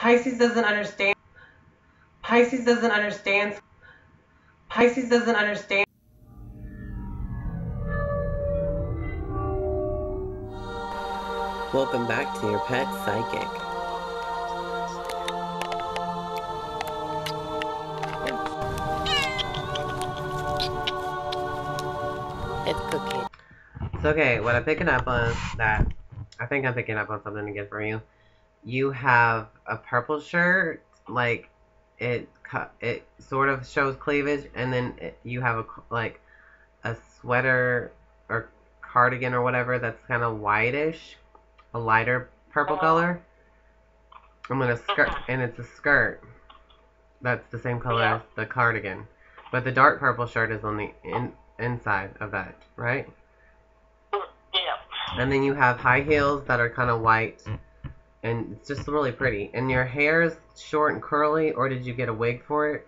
Pisces doesn't understand. Pisces doesn't understand. Pisces doesn't understand. Welcome back to your pet psychic. It's Cookie. So okay, what I'm picking up on that, I think I'm picking up on something again for you. You have a purple shirt, like it sort of shows cleavage, and then you have a sweater or cardigan or whatever that's kind of whitish, a lighter purple color. And then a skirt, and it's a skirt that's the same color as the cardigan, but the dark purple shirt is on the inside of that, right? Yeah. And then you have high heels that are kind of white, and it's just really pretty. And your hair is short and curly, or did you get a wig for it?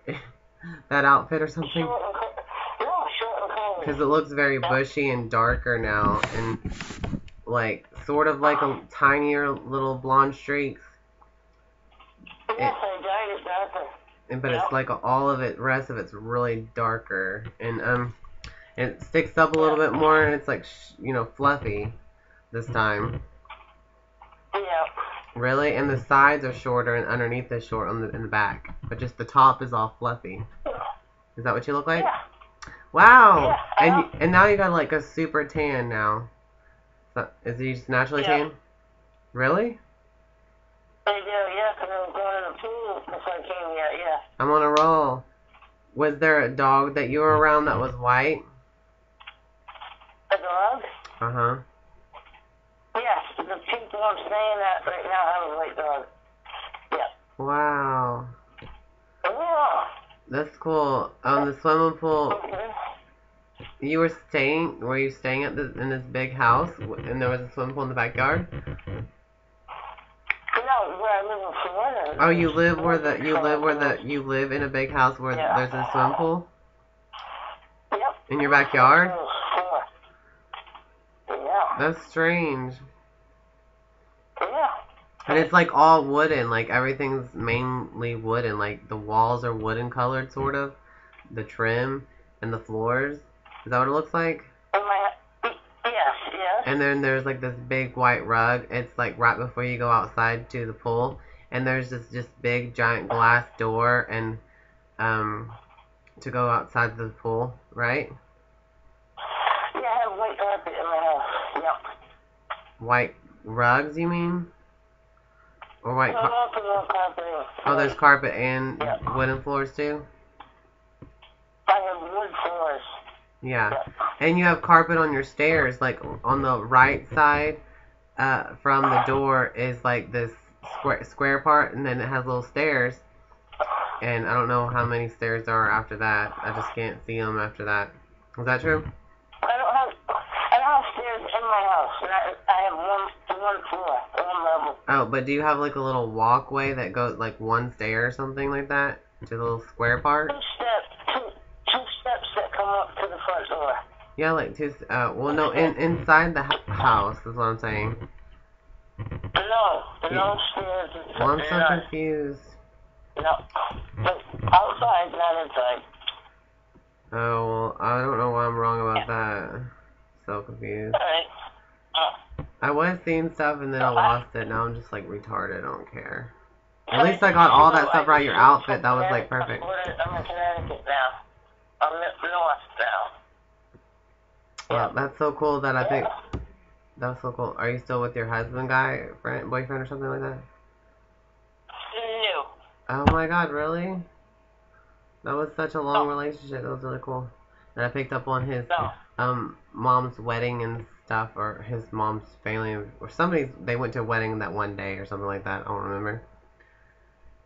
That outfit or something? Short and curly. Because it looks very bushy and darker now, and like sort of like a tinier little blonde streaks. Yes, I dyed it darker. But it's like all of it, rest of it's really darker, and it sticks up a little bit more, and it's like fluffy this time. Yeah. Really, and the sides are shorter, and underneath is short in the back, but just the top is all fluffy. Is that what you look like? Yeah. Wow. Yeah. And now you got like a super tan now. So, is he just naturally tan? Really? I do, yeah, because I was going in the pool before I came here, yeah. I'm on a roll. Was there a dog that you were around that was white? A dog? Uh-huh. Yes, the people I'm staying at right now have a white dog. Yeah. Wow. Yeah. That's cool. The swimming pool, Okay. were you staying in this big house, and there was a swimming pool in the backyard? No, where I live in Florida. Oh, you live in a big house where there's a swimming pool? Yep. In your backyard? Yeah. That's strange. Yeah. And it's like all wooden, like everything's mainly wooden, like the walls are wooden colored sort of, the trim and the floors. Is that what it looks like? Yes. And then there's like this big white rug. It's like right before you go outside to the pool, and there's this just big giant glass door and to go outside the pool, right? Yeah, I have white carpet in my house. Yep. White rugs, you mean? Or white carpet? Oh, there's carpet and wooden floors too? I have wood floors. Yeah. And you have carpet on your stairs, like on the right side from the door is like this square part, and then it has little stairs. And I don't know how many stairs there are after that. I just can't see them after that. Is that true? I don't have stairs in my house. And I have one floor, one level. Oh, but do you have like a little walkway that goes like one stair or something like that to the little square part? Two steps that come up to the front door. Yeah, like two. Well, no, inside the house is what I'm saying. No stairs. Well, I'm so confused. No, outside, not inside. Oh, well, I don't know why I'm wrong about that. So confused. Alright. I was seeing stuff and then I lost it. Now I'm just like retarded. I don't care. At least I got all that stuff right. Your outfit, that was like perfect. I'm in Connecticut now. I'm north now. Well, that's so cool that I think. That's so cool. Are you still with your husband, boyfriend or something like that? No. Oh my god, really? That was such a long relationship. That was really cool. And I picked up on his mom's wedding and stuff, or his mom's family, or somebody's. They went to a wedding that one day or something like that. I don't remember.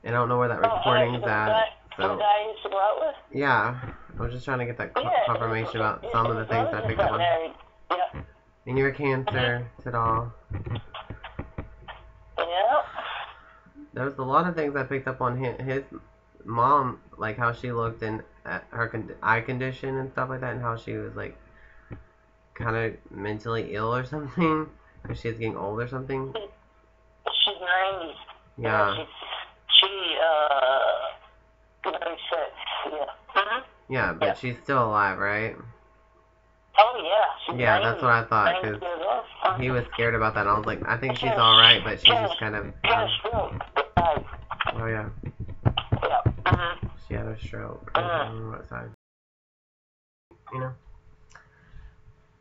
And I don't know where that recording's at. So the guy you used to go out with? yeah, I was just trying to get that confirmation about some of the things that I picked up on. Yeah. And you're a Cancer, ta-da. Yeah. There's a lot of things I picked up on his mom, like how she looked and her eye condition and stuff like that, and how she was like kind of mentally ill or something, or she's getting old or something. She's 90. Yeah. 96. Yeah. Yeah, but Yeah. she's still alive, right? Oh, yeah. She's Yeah, 90, that's what I thought, 90 because years old. he was scared about that. And I was like, I think she's alright, but she's just kind of... She had a stroke. oh, yeah. Yeah. She had a stroke. I don't remember what side. You know?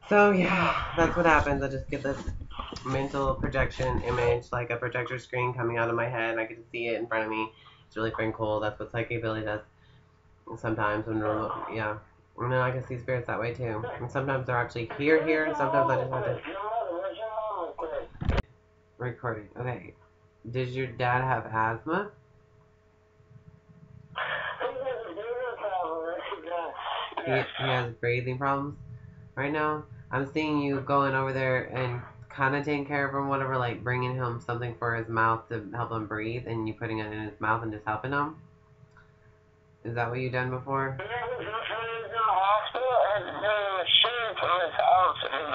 So, yeah, that's what happens. I just get this mental projection image, like a projector screen coming out of my head, and I get to see it in front of me. It's really freaking cool. That's what psychobilly does sometimes when remote, yeah. And then I can see spirits that way too. And sometimes they're actually here, and sometimes I just have to record it. Okay. Does your dad have asthma? He has breathing problems right now. I'm seeing you going over there and kind of taking care of him, whatever, like bringing him something for his mouth to help him breathe, and you putting it in his mouth and just helping him. Is that what you've done before? Yeah, he was in the hospital and the machine from his house and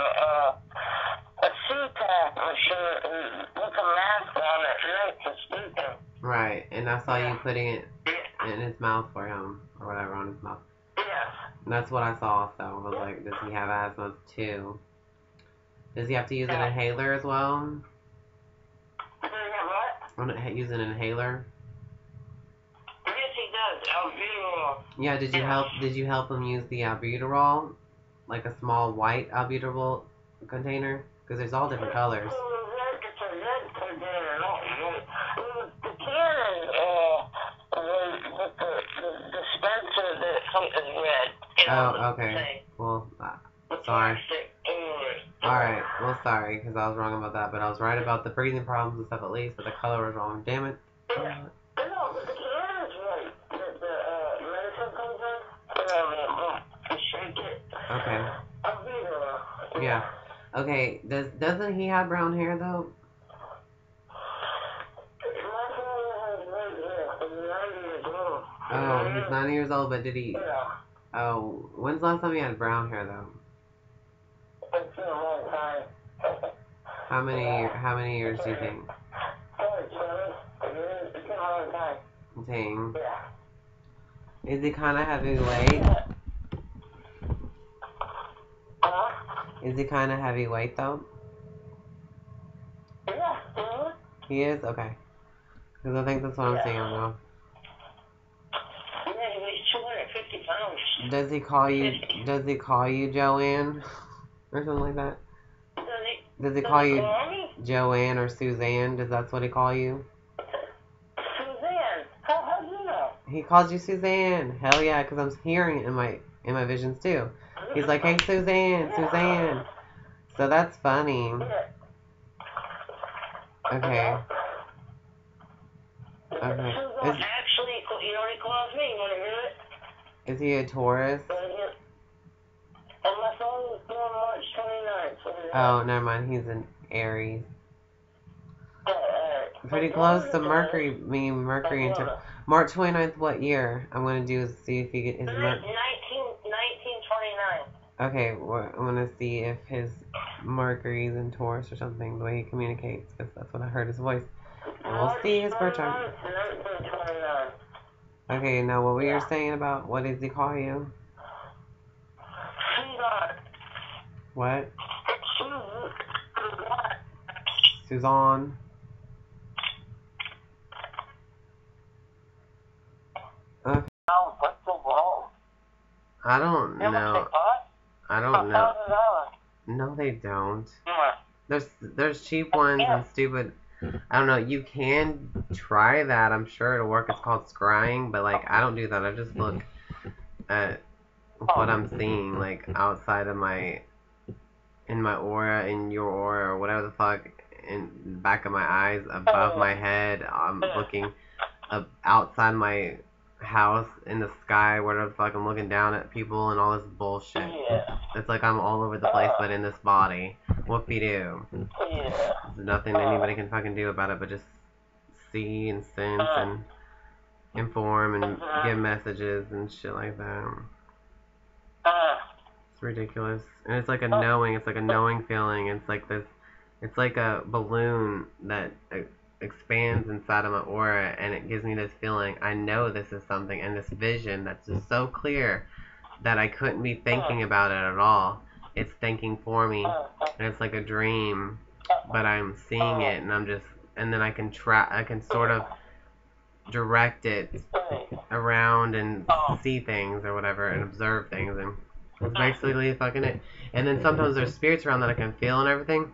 a CPAP machine and with a mask on at night for sleeping. Right, and I saw you putting it in his mouth for him, or whatever, on his mouth. Yes. And that's what I saw, so I was like, does he have asthma too? Does he have to use an inhaler as well? Does he have what? Use an inhaler? Yes, he does. Albuterol. Yeah, did you help him use the albuterol? Like a small white albuterol container? Because there's all different colors. It's a red container, not white. The can with the dispenser that is red. Oh, okay. Well, sorry. Alright, well, sorry, because I was wrong about that, but I was right about the breathing problems and stuff at least, but the color was wrong. Damn it. No, but the can is right. The medicine comes in. You shake it. Okay. Yeah. Okay, doesn't he have brown hair, though? My father has red hair. He's 90 years old. Oh, he's 90 years old, but did he... Yeah. Oh, when's the last time he had brown hair, though? It's been a long time. How many years do you think? Probably 20. It's been a long time. Dang. Yeah. Is he kind of heavyweight? Is he kind of heavyweight, though? Yeah. He is? Okay. Because I think that's what I'm seeing him now. Yeah, he weighs 250 pounds. Does he call you Joanne? Or something like that? Does he call you Joanne or Suzanne? Does that's what he call you? Suzanne. How do you know? He calls you Suzanne. Hell yeah, because I'm hearing it in my visions too. He's like, hey Suzanne, Suzanne. So that's funny. Okay. Okay. Actually, you know what he calls me? You want to hear it? Is he a Taurus? And my phone was born March 29th. Oh, never mind. He's an Aries. Pretty close to Mercury. Mercury into March 29th. What year? I'm gonna do is see if he get his 1929. Okay, well, I'm gonna see if his Mercury's in Taurus or something. The way he communicates, because that's what I heard his voice. And we'll see his birth chart. 1929. Okay, now what were you saying about what does he call you? What? Suzanne. Okay. I don't know. I don't know. No, they don't. There's cheap ones and stupid. I don't know. You can try that. I'm sure it'll work. It's called scrying, but like I don't do that. I just look at what I'm seeing, like outside of in my aura, in your aura, or whatever the fuck, in the back of my eyes, above my head. I'm looking outside my house, in the sky, whatever the fuck. I'm looking down at people and all this bullshit. It's like I'm all over the place, but in this body. Whoopie-doo. There's nothing anybody can fucking do about it, but just see and sense and inform and give messages and shit like that. It's ridiculous. And it's like a knowing. It's like a knowing feeling. It's like this. It's like a balloon that expands inside of my aura, and it gives me this feeling. I know this is something, and this vision that's just so clear that I couldn't be thinking about it at all. It's thinking for me, and it's like a dream, but I'm seeing it, and and then I can sort of direct it around and see things or whatever, and observe things, and it's basically fucking it. And then sometimes there's spirits around that I can feel and everything,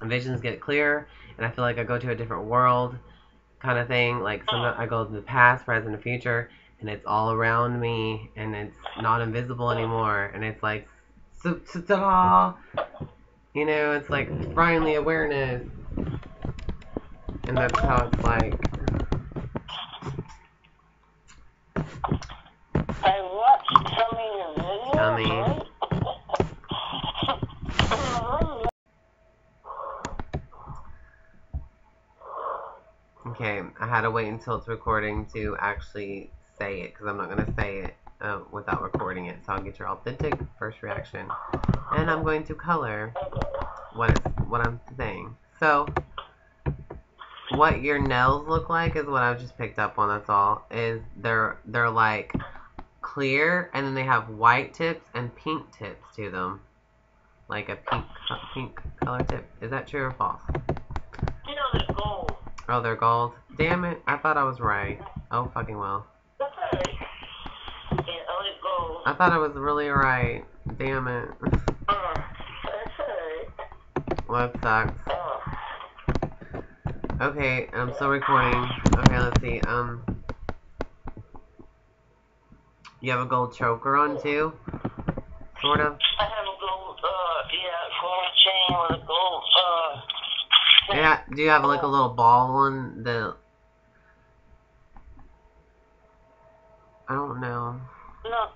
and visions get clearer, and I feel like I go to a different world, kind of thing. Like sometimes I go to the past, present, and future, and it's all around me, and it's not invisible anymore, and it's like, ta-da! You know, it's like finally awareness, and that's how it's like. I watched some of your videos. Tell me. Okay, I had to wait until it's recording to actually say it, because I'm not going to say it without recording it. So I'll get your authentic first reaction. And I'm going to color what I'm saying. So, what your nails look like is what I've just picked up on, that's all. Is they're like clear, and then they have white tips and pink tips to them. Like a pink color tip. Is that true or false? You know, they're gold. Oh, they're gold? Damn it, I thought I was right. Oh, fucking well. That's alright. Yeah, they're gold. I thought I was really right. Damn it. That's alright. Well, that sucks. Okay, I'm still recording. Okay, let's see. You have a gold choker on too? Sort of? I have a gold, gold chain with a gold, Yeah, do you have like a little ball on the... I don't know. No.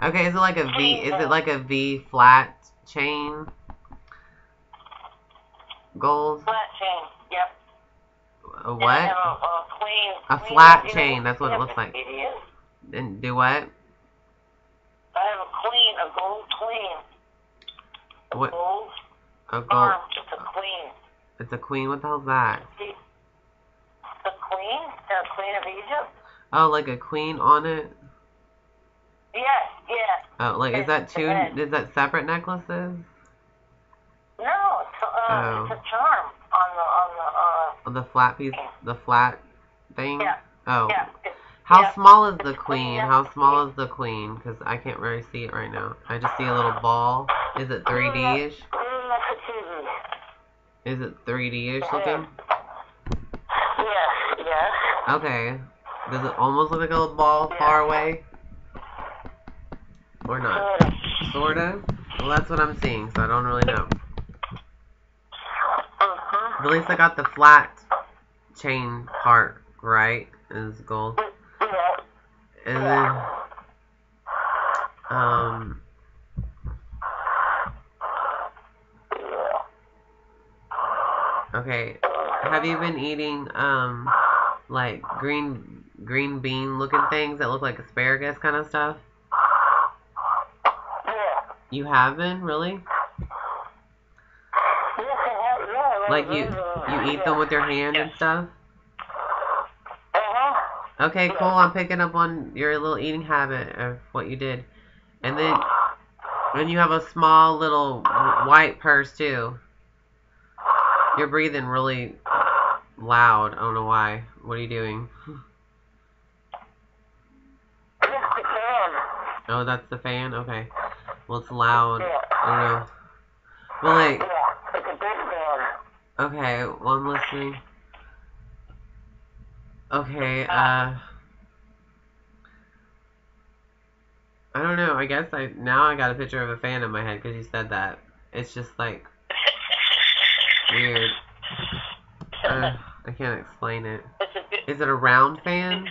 Okay, is it like a V? Is it like a V flat chain? Gold? Flat chain, yep. A what? And I have a queen. A flat chain, that's what it looks like. Idiot. And do what? I have a queen, a gold queen. What? Gold. A gold. It's a queen. It's a queen? What the hell's that? The queen? The queen of Egypt? Oh, like a queen on it? Yes, yeah. Oh, like, is that two, is that separate necklaces? No, it's a charm on The flat piece, the flat thing? Yeah. Oh. Yeah. How small is the queen? How small is the queen? Because I can't really see it right now. I just see a little ball. Is it 3D-ish? Is it 3D-ish looking? Yes. Okay. Does it almost look like a little ball far away? Or not? Sorta? Well, that's what I'm seeing, so I don't really know. At least I got the flat chain part right. Is gold. And then, okay. Have you been eating, like green bean looking things that look like asparagus kind of stuff? You have been? Really? Like you eat them with your hand and stuff? Okay, cool. I'm picking up on your little eating habit of what you did. And then you have a small little white purse too. You're breathing really loud. I don't know why. What are you doing? Oh, that's the fan? Okay. Well, it's loud. I don't know. Well, like... Okay, well, I'm listening. Okay, I don't know. I guess now I got a picture of a fan in my head because you said that. It's just, like, weird. I can't explain it. Is it a round fan?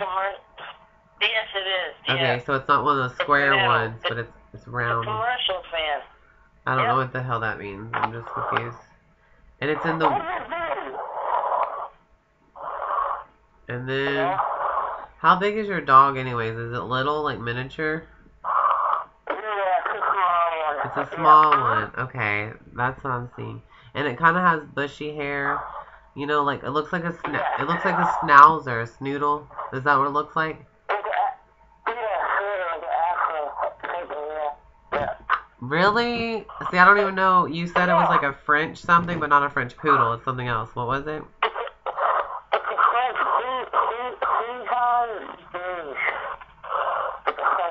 Yes, it is. Okay, so it's not one of those square ones, but it's round. It's a commercial fan. I don't know what the hell that means. I'm just confused. And it's in the... And then... How big is your dog anyways? Is it little, like miniature? It's a small one. Okay, that's what I'm seeing. And it kind of has bushy hair. You know, like it looks like a it looks like a schnauzer, a snoodle. Is that what it looks like? Really? See, I don't even know. You said it was like a French something, but not a French poodle. It's something else. What was it?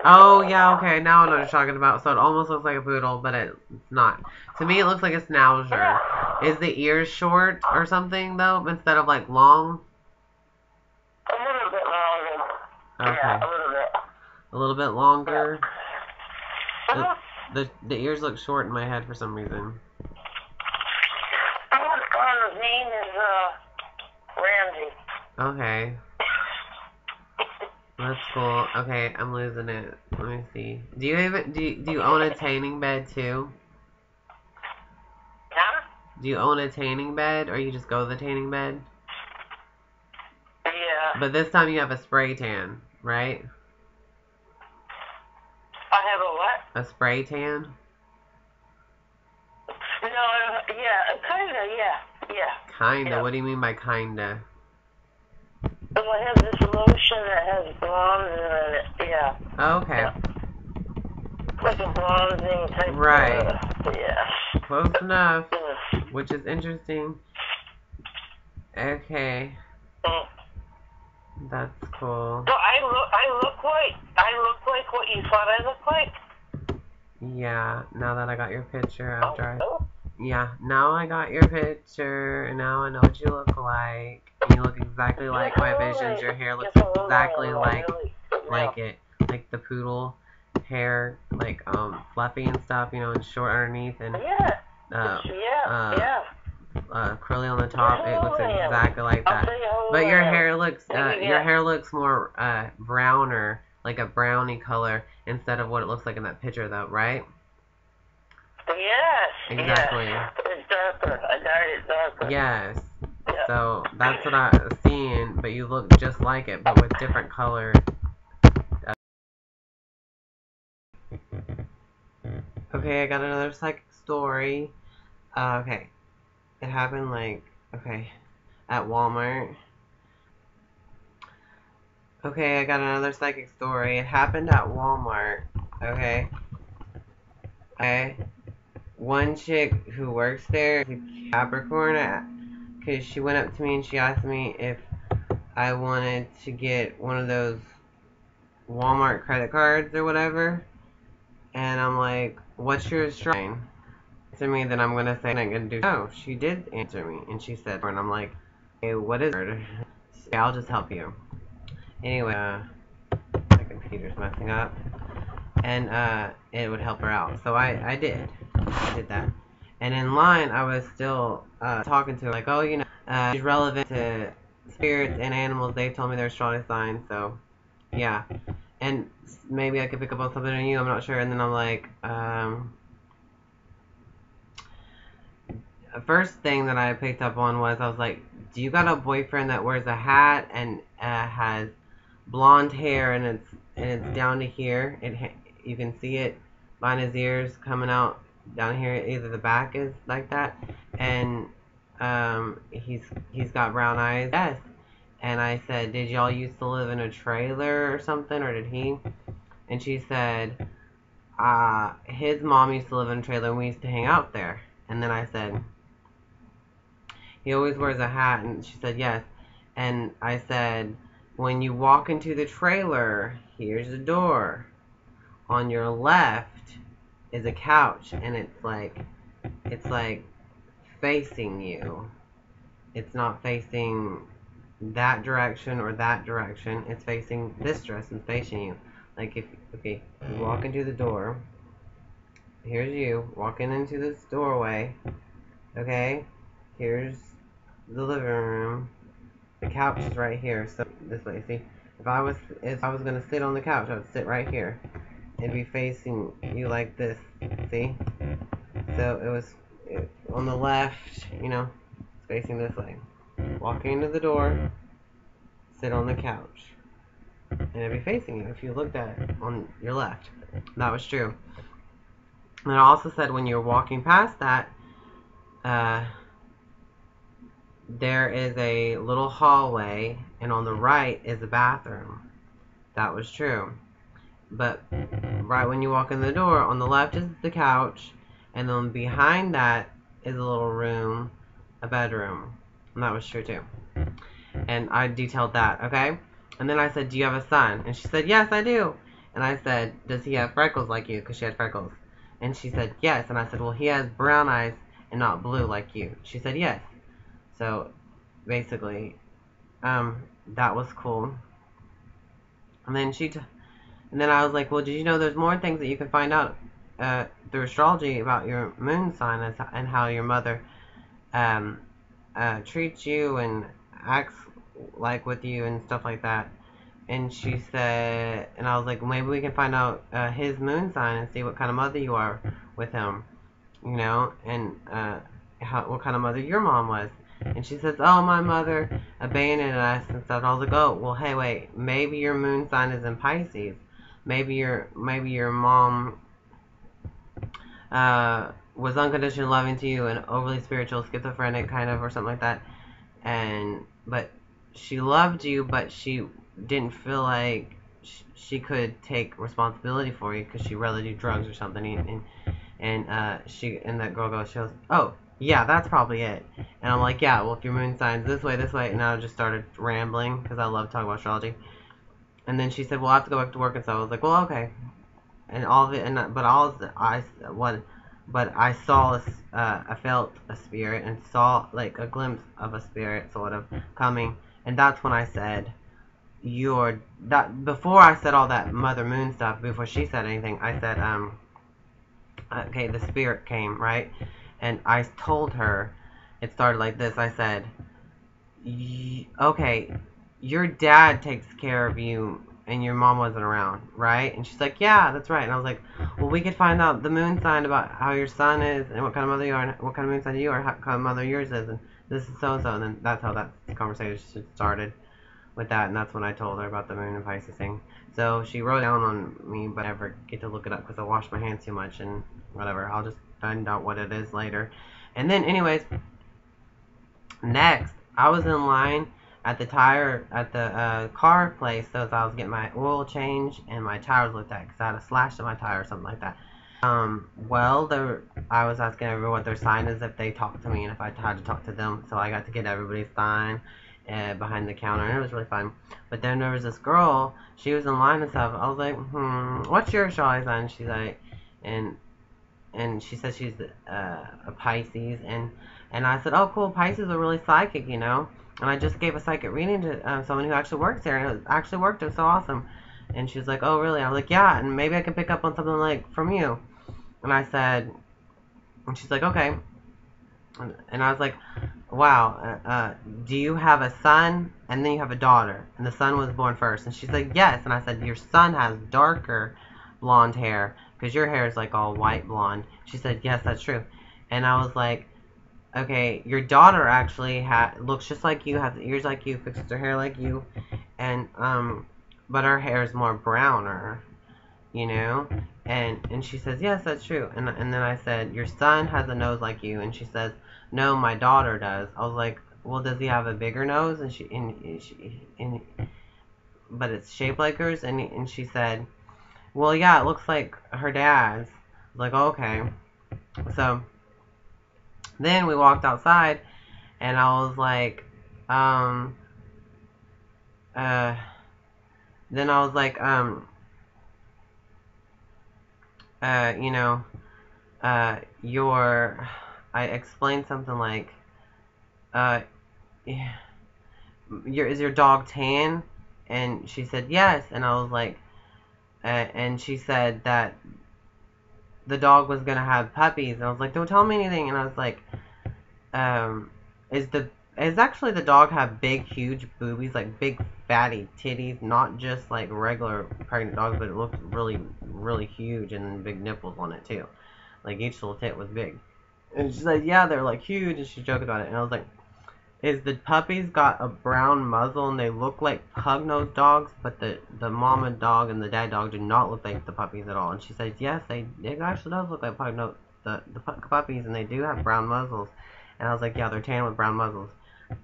Oh, yeah, okay. Now I know what you're talking about. So it almost looks like a poodle, but it's not. To me, it looks like a schnauzer. Is the ears short or something, though, instead of, like, long? A little bit longer. Okay. Yeah, a little bit. A little bit longer? Yeah. The ears look short in my head for some reason. His name is Ramsey. Okay. That's cool. Okay, I'm losing it. Let me see. Do you own a tanning bed too? Huh? Do you own a tanning bed, or you just go to the tanning bed? Yeah. But this time you have a spray tan, right? I have a what? A spray tan? No, yeah, kinda, yeah. Kinda? Yeah. What do you mean by kinda? Well, I have this lotion that has bronze in it, yeah. Okay. Yeah. Like a bronzing type Right. yeah. Close enough. Mm. Which is interesting. Okay. Mm. That's cool. So I look like what you thought I looked like? Yeah, now that I got your picture after Oh. Yeah, now I got your picture, and now I know what you look like. You look exactly like my visions. Your hair looks exactly like it. Like the poodle hair, like fluffy and stuff, you know, and short underneath and curly on the top. It looks exactly like that. But your hair looks more browner, like a brownie color, instead of what it looks like in that picture, though, right? Yes. Exactly. Yes. It's darker. I dyed it darker. Yes. Yeah. So that's what I was seeing, but you look just like it, but with different color. Okay, I got another psychic story. Okay. It happened at Walmart. Okay, I got another psychic story. It happened at Walmart. Okay. One chick who works there is a Capricorn, because she went up to me and she asked me if I wanted to get one of those Walmart credit cards or whatever. And I'm like, what's your strike? To me, then I'm gonna say I'm gonna do. Oh, she did answer me, and she said, and I'm like, hey, what is it? I'll just help you. Anyway, my computer's messing up, and it would help her out. So I did that. And in line, I was still talking to her, like, oh, you know, she's relevant to spirits and animals. They told me they're strong signs, so yeah. And maybe I could pick up on something in you. I'm not sure. And then I'm like, first thing that I picked up on was I was like, do you got a boyfriend that wears a hat and has blonde hair and it's down to here? You can see it behind his ears coming out down here. Either the back is like that, and he's got brown eyes. Yes. And I said, did y'all used to live in a trailer or something, or did he? And she said, his mom used to live in a trailer and we used to hang out there. And then I said, he always wears a hat. And she said, yes. And I said, when you walk into the trailer, here's the door. On your left is a couch, and it's like facing you. It's not facing that direction or that direction. It's facing this direction, facing you. Like you walk into the door. Here's you walking into this doorway. Okay, here's the living room. The couch is right here. So this way, see. If I was gonna sit on the couch, I would sit right here. It'd be facing you like this. See? So it was on the left. You know, it's facing this way. Walking into the door, sit on the couch, and it'd be facing you if you looked at it on your left. That was true. And I also said when you're walking past that, there is a little hallway, and on the right is a bathroom. That was true. But right when you walk in the door, on the left is the couch, and then behind that is a little room, a bedroom. And that was true too. And I detailed that, okay? And then I said, do you have a son? And she said, yes, I do. And I said, does he have freckles like you? Because she had freckles. And she said, yes. And I said, well, he has brown eyes and not blue like you. She said, yes. So, basically, that was cool. And then and then I was like, well, did you know there's more things that you can find out through astrology about your moon sign and how your mother treats you and acts like with you and stuff like that. And she said, and I was like, well, maybe we can find out his moon sign and see what kind of mother you are with him, you know, and what kind of mother your mom was. And she says, oh, my mother abandoned us and stuff. And I was like, oh, well, hey, wait, maybe your moon sign is in Pisces. Maybe your mom was unconditionally loving to you and overly spiritual, schizophrenic kind of, or something like that. But she loved you, but she didn't feel like she could take responsibility for you because she rather do drugs or something. And that girl goes, she goes, oh, yeah, that's probably it. And I'm like, yeah, well, if your moon sign's this way, and I just started rambling because I love talking about astrology. And then she said, well, I have to go back to work, and so I was like, well, okay. And all of it, but I saw, I felt a spirit and saw like a glimpse of a spirit sort of coming, and that's when I said, before I said all that Mother Moon stuff, before she said anything, I said, okay, the spirit came, right? And I told her, it started like this, I said, okay, your dad takes care of you and your mom wasn't around, right? And she's like, yeah, that's right. And I was like, well, we could find out the moon sign about how your son is and what kind of mother you are and what kind of moon sign you are, what kind of mother yours is, and this is so-and-so. And then that's how that conversation started with that, and that's when I told her about the moon and Pisces thing. So she wrote down on me, but I never get to look it up because I wash my hands too much and whatever. I'll just find out what it is later. And then, anyways, next, I was in line at the car place, so I was getting my oil changed and my tires looked at because I had a slash in my tire or something like that. Well, I was asking everyone what their sign is if they talked to me and if I had to talk to them, so I got to get everybody's sign behind the counter, and it was really fun. But then there was this girl, she was in line and stuff. I was like, what's your astrology sign? She's like, and she said she's a Pisces, and I said, oh, cool, Pisces are really psychic, you know. And I just gave a psychic reading to someone who actually works there, and it actually worked. It was so awesome. And she was like, oh, really? I was like, yeah, and maybe I can pick up on something like from you. And I said, and she's like, okay. And I was like, wow, do you have a son and then you have a daughter? And the son was born first. And she's like, yes. And I said, your son has darker blonde hair because your hair is like all white blonde. She said, yes, that's true. And I was like, okay, your daughter actually looks just like you, has ears like you, fixes her hair like you, and but her hair is more browner, you know. And she says, yes, that's true. And then I said, your son has a nose like you, and she says, no, my daughter does. I was like, well, does he have a bigger nose? But it's shaped like hers, and she said, well, yeah, it looks like her dad's. I was like, oh, okay. So then we walked outside, and I was like, then I was like, you know, I explained something like, is your dog tan? And she said, yes. And I was like, and she said that the dog was going to have puppies. And I was like, don't tell me anything. And I was like, is actually the dog have big, huge boobies, like big, fatty titties, not just like regular pregnant dogs, but it looked really, really huge and big nipples on it too. Like each little tit was big. And she's like, yeah, they're like huge, and she joked about it. And I was like, is the puppies got a brown muzzle and they look like pug-nosed dogs, but the mama dog and the dad dog do not look like the puppies at all? And she says, yes, it actually does look like pug-nosed, the puppies, and they do have brown muzzles. And I was like, yeah, they're tan with brown muzzles.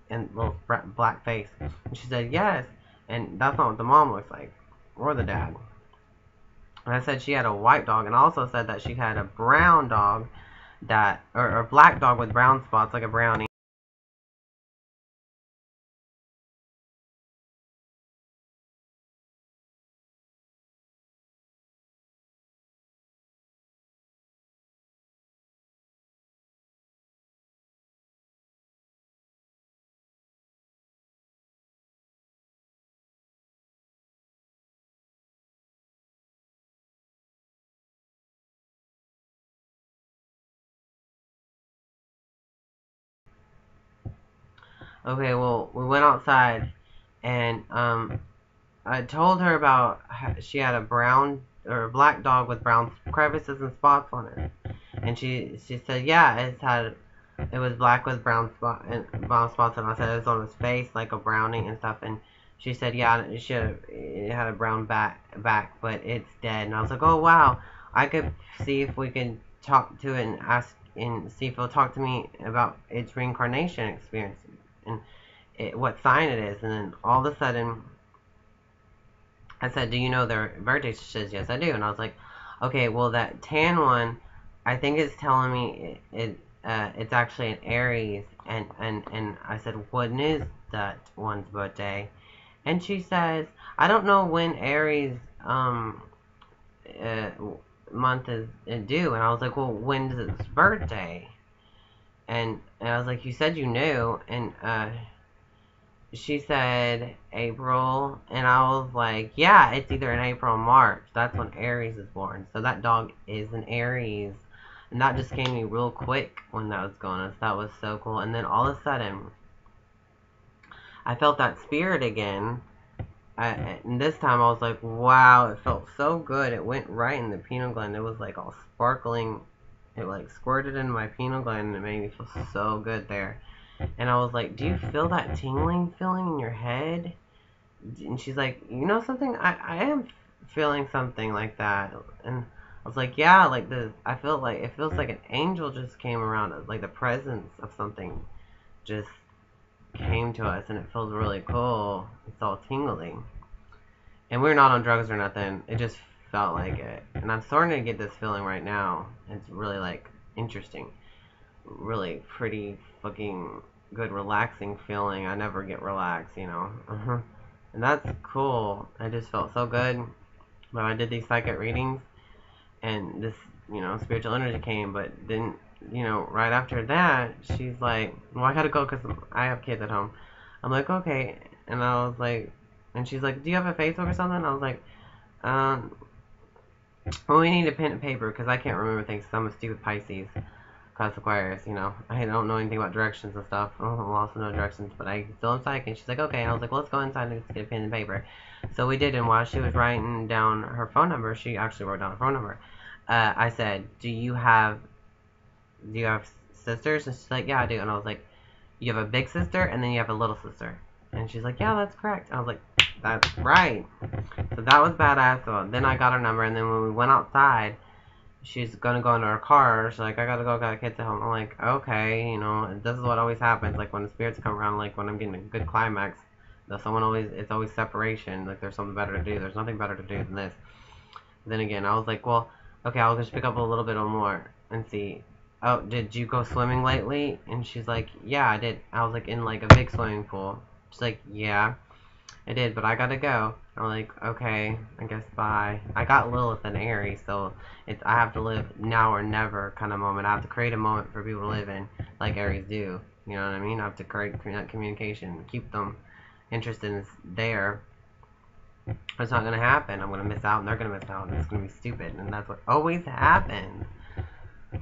and little black face. And she said, yes. And that's not what the mom looks like, or the dad. And I said she had a white dog, and I also said that she had a brown dog that, or black dog with brown spots, like a brownie. Okay, well, we went outside, and I told her about how she had a brown or a black dog with brown crevices and spots on it, and she said, yeah, it was black with brown spots, and I said it was on his face like a brownie and stuff, and she said, yeah, it had a brown back, but it's dead, and I was like, oh wow, I could see if we can talk to it and ask and see if it'll talk to me about its reincarnation experience and what sign it is, and then all of a sudden I said, do you know their birthday? She says, yes, I do. And I was like, okay, well, that tan one, I think it's telling me it's actually an Aries. And I said, when is that one's birthday? And she says, I don't know when Aries month is due. And I was like, well, when is its birthday? And I was like, you said you knew. And she said April, and I was like, yeah, it's either in April or March. That's when Aries is born. So that dog is an Aries. And that just came to me real quick when that was going on. So that was so cool. And then all of a sudden, I felt that spirit again. And this time I was like, wow, it felt so good. It went right in the pineal gland. It was like all sparkling. It like squirted in my pineal gland, and it made me feel so good there. And I was like, do you feel that tingling feeling in your head? And she's like, you know something? I am feeling something like that. And I was like, yeah, like I feel like, it feels like an angel just came around us. Like the presence of something just came to us, and it feels really cool. It's all tingling. And we're not on drugs or nothing. It just felt like it. And I'm starting to get this feeling right now. It's really like interesting. Really pretty fucking good relaxing feeling. I never get relaxed, you know. And that's cool. I just felt so good. But I did these psychic readings, and this, you know, spiritual energy came, but then, you know, right after that, she's like, well, I gotta go because I have kids at home. I'm like, okay. And I was like, and she's like, do you have a Facebook or something? I was like, well, we need a pen and paper because I can't remember things because I'm a stupid Pisces. Class Aquarius, you know. I don't know anything about directions and stuff. I also know directions, but I still am psychic. And she's like, okay. And I was like, well, let's go inside and let's get a pen and paper. So we did, and while she was writing down her phone number, she actually wrote down her phone number. I said, do you have sisters? And she's like, yeah, I do. And I was like, you have a big sister, and then you have a little sister. And she's like, yeah, that's correct. And I was like, that's right. So that was badass. So then I got her number, and then when we went outside, she's gonna go into her car. She's like, I gotta go, got the kids at home. I'm like, okay, you know, this is what always happens. Like when the spirits come around, like when I'm getting a good climax, it's always separation. Like there's something better to do. There's nothing better to do than this. Then again, I was like, well, okay, I'll just pick up a little bit more and see. Oh, did you go swimming lately? And she's like, yeah, I did. I was like, in like a big swimming pool. She's like, yeah, I did, but I gotta go. I'm like, okay, I guess bye. I got Lilith and Aries, so I have to live now or never kind of moment. I have to create a moment for people to live in, like Aries do. You know what I mean? I have to create that communication, keep them interested in there. It's not gonna happen. I'm gonna miss out, and they're gonna miss out, and it's gonna be stupid, and that's what always happens.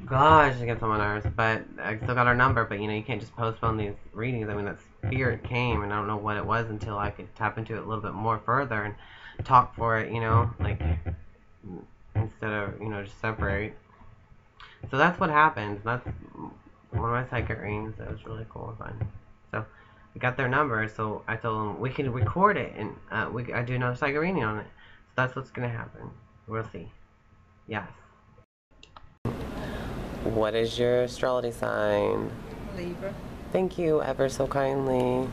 Gosh, it gets on my nerves, but I still got her number, but you know, you can't just postpone these readings. I mean, that spirit came, and I don't know what it was until I could tap into it a little bit more further and talk for it, you know, like, instead of, you know, just separate. So that's what happens. That's one of my psychic readings. That was really cool and fun. So, I got their number, so I told them we can record it, and I do another psychic reading on it. So that's what's gonna happen. We'll see. Yes. What is your astrology sign? Libra. Thank you ever so kindly.